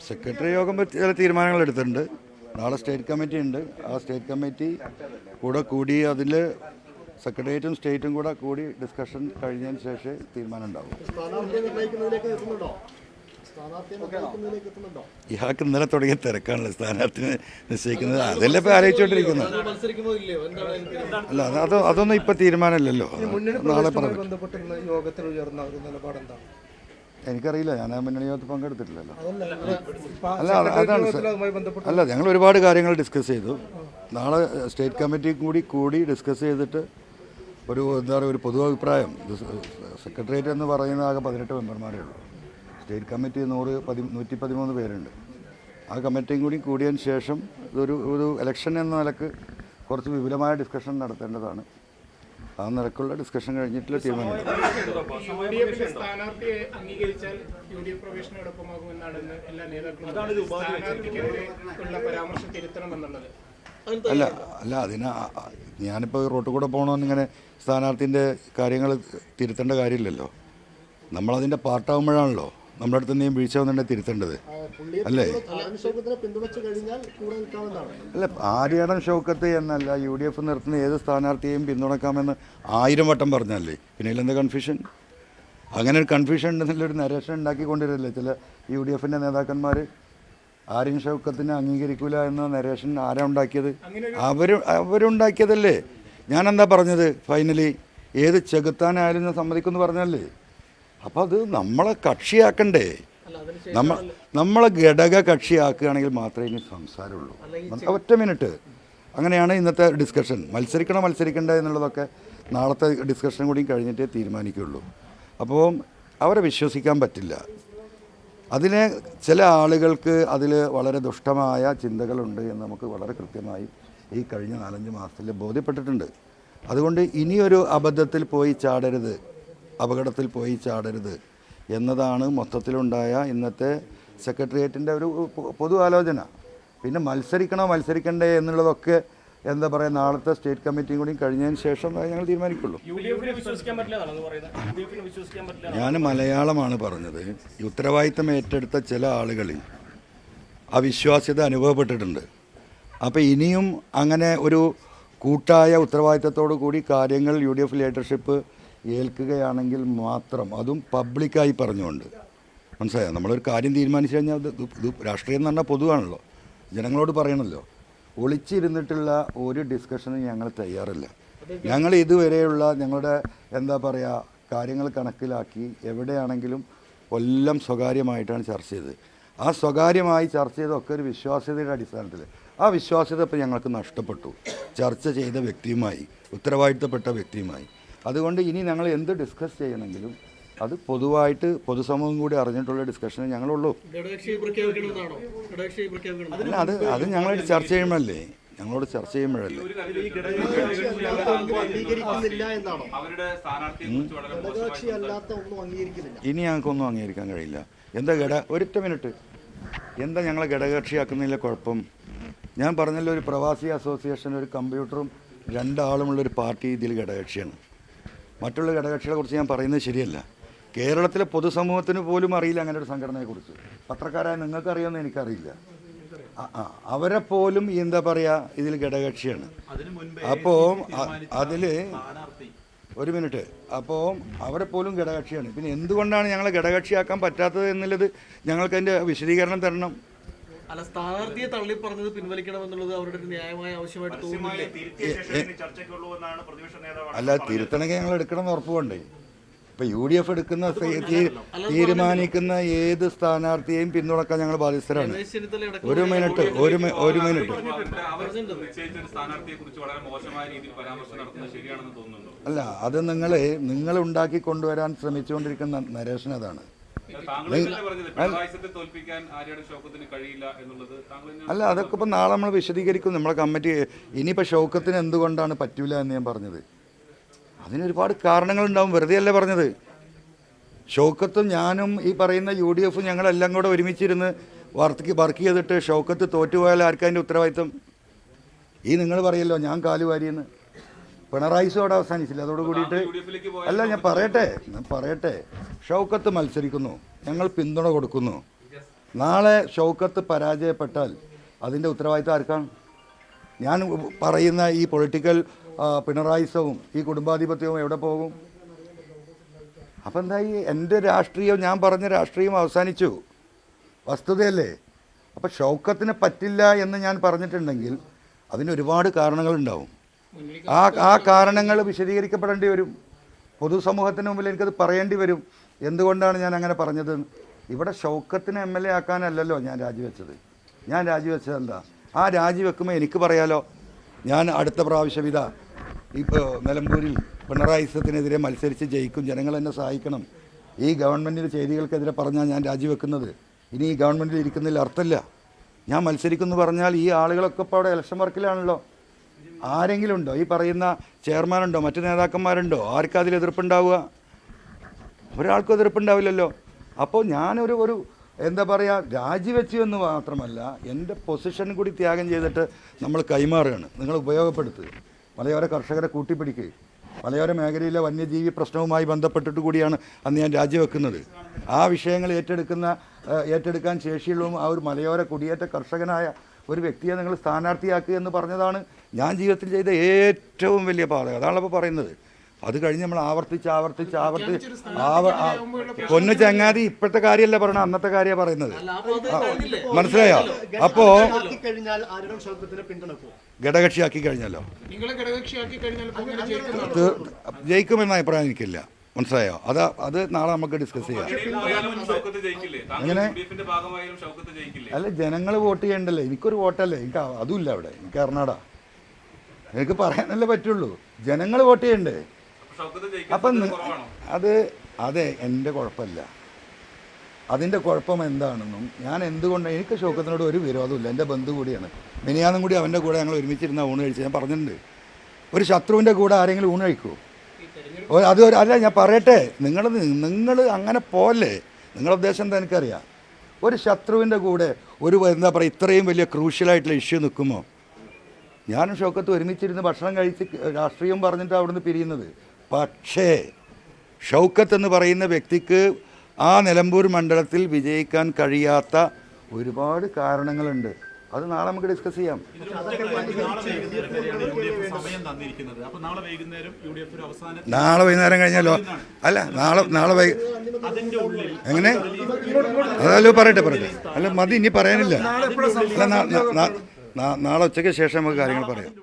Secretary യോഗം ചില തീരുമാനങ്ങൾ എടുത്തിട്ടുണ്ട്. നാളെ സ്റ്റേറ്റ് കമ്മിറ്റി ഉണ്ട്. ആ സ്റ്റേറ്റ് കമ്മിറ്റി കൂടി അതിൽ സെക്രട്ടേറിയറ്റും സ്റ്റേറ്റും കൂടി ഡിസ്കഷൻ കഴിഞ്ഞതിന് ശേഷം തീരുമാനം ഉണ്ടാവും. ഇയാൾക്ക് ഇന്നലെ തുടങ്ങിയ തിരക്കാണല്ലോ സ്ഥാനാർത്ഥിനെ നിശ്ചയിക്കുന്നത്. അതല്ലേ ഇപ്പോൾ ആലോചിച്ചുകൊണ്ടിരിക്കുന്നത്. അല്ല അതൊന്നും ഇപ്പം തീരുമാനമില്ലല്ലോ. നാളെ പറഞ്ഞു. എനിക്കറിയില്ല, ഞാൻ ആ മുന്നണി യോഗത്തിൽ പങ്കെടുത്തിട്ടില്ലല്ലോ. അല്ല ഞങ്ങൾ ഒരുപാട് കാര്യങ്ങൾ ഡിസ്കസ് ചെയ്തു. നാളെ സ്റ്റേറ്റ് കമ്മിറ്റി കൂടി ഡിസ്കസ് ചെയ്തിട്ട് എന്താ പറയുക, ഒരു പൊതു അഭിപ്രായം. സെക്രട്ടേറിയറ്റ് എന്ന് പറയുന്ന ആകെ 18 മെമ്പർമാരേ ഉള്ളൂ. സ്റ്റേറ്റ് കമ്മിറ്റി 113 പേരുണ്ട്. ആ കമ്മിറ്റിയും കൂടിയതിന് ശേഷം ഒരു ഇലക്ഷൻ എന്ന നിലക്ക് കുറച്ച് വിപുലമായ ഡിസ്കഷൻ നടത്തേണ്ടതാണ്. ആ നിലക്കുള്ള ഡിസ്കഷൻ കഴിഞ്ഞിട്ടുള്ള തീരുമാനം. അല്ല ഞാനിപ്പോൾ റോട്ടിൽ കൂടെ പോകണമെന്നിങ്ങനെ സ്ഥാനാർത്ഥിൻ്റെ കാര്യങ്ങൾ തിരുത്തേണ്ട കാര്യമില്ലല്ലോ. നമ്മളതിൻ്റെ പാർട്ടാകുമ്പോഴാണല്ലോ നമ്മുടെ അടുത്ത് എന്തെങ്കിലും വീഴ്ച വന്നിട്ടുണ്ടെങ്കിൽ തിരുത്തേണ്ടത് അല്ലേ? അല്ല, ആര്യാടൻ ഷൗക്കത്ത് എന്നല്ല, UDF നിർത്തുന്ന ഏത് സ്ഥാനാർത്ഥിയെയും പിന്തുണക്കാമെന്ന് 1000 വട്ടം പറഞ്ഞല്ലേ. പിന്നെ ഇതിലെന്താ കൺഫ്യൂഷൻ? അങ്ങനെ ഒരു കൺഫ്യൂഷൻ ഉണ്ടെന്നുള്ളൊരു നരേഷൻ ഉണ്ടാക്കിക്കൊണ്ടിരില്ലേ ചില UDFൻ്റെ നേതാക്കന്മാർ. ആര്യൻ ഷൗക്കത്തിനെ അംഗീകരിക്കില്ല എന്ന നരേഷൻ ആരാ ഉണ്ടാക്കിയത്? അവരുണ്ടാക്കിയതല്ലേ. ഞാനെന്താ പറഞ്ഞത്? ഫൈനലി ഏത് ചെകുത്താനായാലും ഞാൻ സമ്മതിക്കുമെന്ന് പറഞ്ഞല്ലേ. അപ്പോൾ അത് നമ്മളെ കക്ഷിയാക്കണ്ടേ? നമ്മളെ ഘടക കക്ഷിയാക്കുകയാണെങ്കിൽ മാത്രമേ ഇനി സംസാരമുള്ളൂ. ഒറ്റ മിനിറ്റ്. അങ്ങനെയാണ് ഇന്നത്തെ ഡിസ്കഷൻ. മത്സരിക്കണ്ട എന്നുള്ളതൊക്കെ നാളത്തെ ഡിസ്കഷൻ കൂടി കഴിഞ്ഞിട്ടേ തീരുമാനിക്കുകയുള്ളൂ. അപ്പോൾ അവരെ വിശ്വസിക്കാൻ പറ്റില്ല. അതിനെ ചില ആളുകൾക്ക് അതിൽ വളരെ ദുഷ്ടമായ ചിന്തകളുണ്ട് എന്ന് നമുക്ക് വളരെ കൃത്യമായി ഈ കഴിഞ്ഞ 4-5 മാസത്തിൽ ബോധ്യപ്പെട്ടിട്ടുണ്ട്. അതുകൊണ്ട് ഇനിയൊരു അബദ്ധത്തിൽ പോയി ചാടരുത് എന്നതാണ് മൊത്തത്തിലുണ്ടായ ഇന്നത്തെ സെക്രട്ടേറിയറ്റിൻ്റെ ഒരു പൊതു ആലോചന. പിന്നെ മത്സരിക്കണ്ടേ എന്നുള്ളതൊക്കെ എന്താ പറയുക, നാളത്തെ സ്റ്റേറ്റ് കമ്മിറ്റിയും കൂടി കഴിഞ്ഞതിന് ശേഷം ഞങ്ങൾ തീരുമാനിക്കുള്ളൂ. ഞാൻ മലയാളമാണ് പറഞ്ഞത്. ഈ ഉത്തരവാദിത്തം ഏറ്റെടുത്ത ചില ആളുകളിൽ അവിശ്വാസ്യത അനുഭവപ്പെട്ടിട്ടുണ്ട്. അപ്പോൾ ഇനിയും അങ്ങനെ ഒരു കൂട്ടായ ഉത്തരവാദിത്തത്തോടു കൂടി കാര്യങ്ങൾ UDF ലീഡർഷിപ്പ് ഏൽക്കുകയാണെങ്കിൽ മാത്രം, അതും പബ്ലിക്കായി പറഞ്ഞുകൊണ്ട്, മനസ്സിലായോ? നമ്മളൊരു കാര്യം തീരുമാനിച്ചു കഴിഞ്ഞാൽ ഇത് രാഷ്ട്രീയം എന്ന് പറഞ്ഞാൽ പൊതുവാണല്ലോ, ജനങ്ങളോട് പറയണമല്ലോ. ഒളിച്ചിരുന്നിട്ടുള്ള ഒരു ഡിസ്കഷനും ഞങ്ങൾ തയ്യാറല്ല. ഞങ്ങൾ ഇതുവരെയുള്ള ഞങ്ങളുടെ എന്താ പറയുക കാര്യങ്ങൾ കണക്കിലാക്കി എവിടെയാണെങ്കിലും എല്ലാം സ്വകാര്യമായിട്ടാണ് ചർച്ച ചെയ്തത്. ആ സ്വകാര്യമായി ചർച്ച ചെയ്തൊക്കെ ഒരു വിശ്വാസ്യതയുടെ അടിസ്ഥാനത്തിൽ. ആ വിശ്വാസ്യത ഇപ്പോൾ ഞങ്ങൾക്ക് നഷ്ടപ്പെട്ടു ചർച്ച ചെയ്ത വ്യക്തിയുമായി, ഉത്തരവാദിത്തപ്പെട്ട വ്യക്തിയുമായി. അതുകൊണ്ട് ഇനി ഞങ്ങൾ എന്ത് ഡിസ്കസ് ചെയ്യണമെങ്കിലും അത് പൊതുവായിട്ട് പൊതുസമൂഹം കൂടി അറിഞ്ഞിട്ടുള്ള ഡിസ്കഷനെ ഞങ്ങളുള്ളൂ. അല്ല അത് ഞങ്ങളോട് ചർച്ച ചെയ്യുമ്പോഴല്ലേ ഇനി ഞങ്ങൾക്കൊന്നും അംഗീകരിക്കാൻ കഴിയില്ല. ഒരൊറ്റ മിനിറ്റ്. എന്താ ഞങ്ങളെ ഘടകകക്ഷിയാക്കുന്നതിലെ കുഴപ്പം? ഞാൻ പറഞ്ഞല്ലോ, ഒരു പ്രവാസി അസോസിയേഷൻ, ഒരു കമ്പ്യൂട്ടറും 2 ആളുമുള്ളൊരു പാർട്ടി ഇതിൽ ഘടകകക്ഷിയാണ്. മറ്റുള്ള ഘടകകക്ഷികളെ കുറിച്ച് ഞാൻ പറയുന്നത് ശരിയല്ല. കേരളത്തിലെ പൊതുസമൂഹത്തിന് പോലും അറിയില്ല അങ്ങനെ ഒരു സംഘടനയെക്കുറിച്ച്. പത്രക്കാരായ നിങ്ങൾക്കറിയാമെന്ന് എനിക്കറിയില്ല. അവരെ പോലും എന്താ പറയുക ഇതിൽ ഘടകകക്ഷിയാണ്. അപ്പോൾ അതിൽ ഒരു മിനിറ്റ്. അപ്പോൾ അവരെ പോലും ഘടകകക്ഷിയാണ്. പിന്നെ എന്തുകൊണ്ടാണ് ഞങ്ങളെ ഘടകകക്ഷിയാക്കാൻ പറ്റാത്തത് എന്നുള്ളത് ഞങ്ങൾക്ക് അതിൻ്റെ വിശദീകരണം തരണം. അല്ല, സ്ഥാനാർത്ഥിയെ തള്ളി പറഞ്ഞത് പിൻവലിക്കണമെന്നുള്ളത് അവരുടെ ഒരു ന്യായമായ ആവശ്യമായിട്ട് തോന്നുന്നില്ല. അല്ല, തിരുത്തണമെങ്കിൽ ഞങ്ങൾ എടുക്കണമെന്ന് ഉറപ്പുകൊണ്ടേ. ഇപ്പം UDF എടുക്കുന്ന തീരുമാനിക്കുന്ന ഏത് സ്ഥാനാർത്ഥിയെയും പിന്തുണക്കാൻ ഞങ്ങൾ ബാധ്യസ്ഥരാണ്. ഒരു മിനിറ്റ്. അല്ല, അത് നിങ്ങൾ ഉണ്ടാക്കി കൊണ്ടുവരാൻ ശ്രമിച്ചുകൊണ്ടിരിക്കുന്ന നരേഷൻ അതാണ്. അല്ല, അതൊക്കെ ഇപ്പം നാളെ നമ്മൾ വിശദീകരിക്കും. നമ്മളെ കമ്മിറ്റി ഇനിയിപ്പോൾ ഷൗക്കത്തിന് എന്തുകൊണ്ടാണ് പറ്റൂല എന്ന് ഞാൻ പറഞ്ഞത്, അതിനൊരുപാട് കാരണങ്ങളുണ്ടാവും. വെറുതെ അല്ലേ പറഞ്ഞത്. ഷൗക്കത്തും ഞാനും ഈ പറയുന്ന UDF ഞങ്ങളെല്ലാം കൂടെ ഒരുമിച്ചിരുന്ന് വർക്ക് ചെയ്തിട്ട് ഷൗക്കത്ത് തോറ്റുപോയാൽ ആർക്കതിൻ്റെ ഉത്തരവാദിത്തം? ഈ നിങ്ങൾ പറയല്ലോ ഞാൻ കാലുവാരിയെന്ന്. പിണറായി അവിടെ അവസാനിച്ചില്ല. അതോട് കൂടിയിട്ട് അല്ല, ഞാൻ പറയട്ടെ. ഷൗക്കത്ത് മത്സരിക്കുന്നു, ഞങ്ങൾ പിന്തുണ കൊടുക്കുന്നു. നാളെ ഷൗക്കത്ത് പരാജയപ്പെട്ടാൽ അതിൻ്റെ ഉത്തരവാദിത്തം ആർക്കാണ്? ഞാൻ പറയുന്ന ഈ പൊളിറ്റിക്കൽ പിണറായിസവും ഈ കുടുംബാധിപത്യവും എവിടെ പോകും? അപ്പം എന്തായി? എൻ്റെ രാഷ്ട്രീയം, ഞാൻ പറഞ്ഞ രാഷ്ട്രീയം അവസാനിച്ചു. വസ്തുതയല്ലേ? അപ്പം ഷൗക്കത്തിന് പറ്റില്ല എന്ന് ഞാൻ പറഞ്ഞിട്ടുണ്ടെങ്കിൽ അതിന് ഒരുപാട് കാരണങ്ങളുണ്ടാവും. ആ കാരണങ്ങൾ വിശദീകരിക്കപ്പെടേണ്ടി വരും. പൊതുസമൂഹത്തിന് മുമ്പിൽ എനിക്കത് പറയേണ്ടി വരും. എന്തുകൊണ്ടാണ് ഞാൻ അങ്ങനെ പറഞ്ഞത്? ഇവിടെ ഷൗക്കത്തിനെ MLA ആക്കാനല്ലല്ലോ ഞാൻ രാജിവെച്ചത്. ഞാൻ രാജിവെച്ചത് എന്താ? ആ രാജിവെക്കുമ്പോൾ എനിക്ക് പറയാലോ, ഞാൻ അടുത്ത പ്രാവശ്യം ഇപ്പോൾ നിലമ്പൂരിൽ പിണറായിസത്തിനെതിരെ മത്സരിച്ച് ജയിക്കും, ജനങ്ങൾ എന്നെ സഹായിക്കണം, ഈ ഗവൺമെൻറ്റിൻ്റെ ചെയ്തികൾക്കെതിരെ പറഞ്ഞാൽ ഞാൻ രാജിവെക്കുന്നത്. ഇനി ഈ ഗവൺമെൻറ്റിൽ ഇരിക്കുന്നതിൽ അർത്ഥമില്ല. ഞാൻ മത്സരിക്കുമെന്ന് പറഞ്ഞാൽ ഈ ആളുകളൊക്കെ ഇപ്പോൾ അവിടെ ഇലക്ഷൻ വർക്കിലാണല്ലോ. ആരെങ്കിലും ഉണ്ടോ? ഈ പറയുന്ന ചെയർമാനുണ്ടോ? മറ്റു നേതാക്കന്മാരുണ്ടോ? ആർക്കും അതിൽ എതിർപ്പുണ്ടാവുക? ഒരാൾക്കും എതിർപ്പുണ്ടാവില്ലല്ലോ. അപ്പോൾ ഞാനൊരു എന്താ പറയുക, രാജിവെച്ചു എന്ന് മാത്രമല്ല, എൻ്റെ പൊസിഷൻ കൂടി ത്യാഗം ചെയ്തിട്ട് നമ്മൾ കൈമാറുകയാണ്. നിങ്ങൾ ഉപയോഗപ്പെടുത്തുക. മലയോര കർഷകരെ കൂട്ടിപ്പിടിക്കുക. മലയോര മേഖലയിലെ വന്യജീവി പ്രശ്നവുമായി ബന്ധപ്പെട്ടിട്ട് കൂടിയാണ് അന്ന് ഞാൻ രാജിവെക്കുന്നത്. ആ വിഷയങ്ങൾ ഏറ്റെടുക്കാൻ ശേഷിയുള്ളതും ആ ഒരു മലയോര കുടിയേറ്റ കർഷകനായ ഒരു വ്യക്തിയെ നിങ്ങൾ സ്ഥാനാർത്ഥിയാക്കുക എന്ന് പറഞ്ഞതാണ് ഞാൻ ജീവിതത്തിൽ ചെയ്ത ഏറ്റവും വലിയ പാതകം. അതാണല്ലോ ഇപ്പോൾ പറയുന്നത്. അത് കഴിഞ്ഞ് നമ്മൾ ആവർത്തിച്ച് പൊന്നു ചങ്ങാതി ഇപ്പോഴത്തെ കാര്യമല്ല പറയണത്, അന്നത്തെ കാര്യമാണ് പറയുന്നത്. മനസ്സിലായോ? അപ്പോൾ ഘടകക്ഷിയാക്കി കഴിഞ്ഞല്ലോ ജയിക്കുമെന്ന അഭിപ്രായം എനിക്കില്ല. മനസ്സിലായോ? അത് നാളെ നമുക്ക് ഡിസ്കസ് ചെയ്യാം. അങ്ങനെ അല്ല, ജനങ്ങൾ വോട്ട് ചെയ്യണ്ടല്ലേ? എനിക്കൊരു വോട്ടല്ലേ? എനിക്ക് അതുമില്ല അവിടെ. എനിക്ക് കർണാടക, എനിക്ക് പറയാനല്ലേ പറ്റുള്ളൂ. ജനങ്ങൾ വോട്ട് ചെയ്യണ്ടേ? അപ്പം അതെ എൻ്റെ കുഴപ്പമില്ല. അതിൻ്റെ കുഴപ്പം എന്താണെന്നും ഞാൻ എന്തുകൊണ്ടാണ്, എനിക്ക് ഷൗക്കത്തിനോട് ഒരു വിരോധമില്ല. എൻ്റെ ബന്ധു കൂടിയാണ്. മിനിയാന്നും കൂടി അവൻ്റെ കൂടെ ഞങ്ങൾ ഒരുമിച്ചിരുന്ന ഊണ് കഴിച്ച് ഞാൻ പറഞ്ഞിട്ടുണ്ട്. ഒരു ശത്രുവിൻ്റെ കൂടെ ആരെങ്കിലും ഊണ് കഴിക്കുമോ? അല്ല, ഞാൻ പറയട്ടെ, നിങ്ങൾ അങ്ങനെ പോലെ, നിങ്ങളുടെ ഉദ്ദേശം എന്താ എനിക്കറിയാം. ഒരു ശത്രുവിൻ്റെ കൂടെ എന്താ പറയുക, ഇത്രയും വലിയ ക്രൂഷ്യലായിട്ടുള്ള ഇഷ്യൂ നിൽക്കുമോ? ഞാനും ഷൗക്കത്ത് ഒരുമിച്ചിരുന്ന് ഭക്ഷണം കഴിച്ച് രാഷ്ട്രീയം പറഞ്ഞിട്ട് അവിടുന്ന് പിരിയുന്നത്. പക്ഷേ ഷൗക്കത്ത് എന്ന് പറയുന്ന വ്യക്തിക്ക് ആ നിലമ്പൂർ മണ്ഡലത്തിൽ വിജയിക്കാൻ കഴിയാത്ത ഒരുപാട് കാരണങ്ങളുണ്ട്. അത് നാളെ നമുക്ക് ഡിസ്കസ് ചെയ്യാം. നാളെ വൈകുന്നേരം കഴിഞ്ഞാലോ? അല്ല, നാളെ എങ്ങനെ? അതല്ലോ പറയട്ടെ. അല്ല മതി, ഇനി പറയാനില്ല. അല്ല, നാളെ ഉച്ചയ്ക്ക് ശേഷം നമുക്ക് കാര്യങ്ങൾ പറയാം.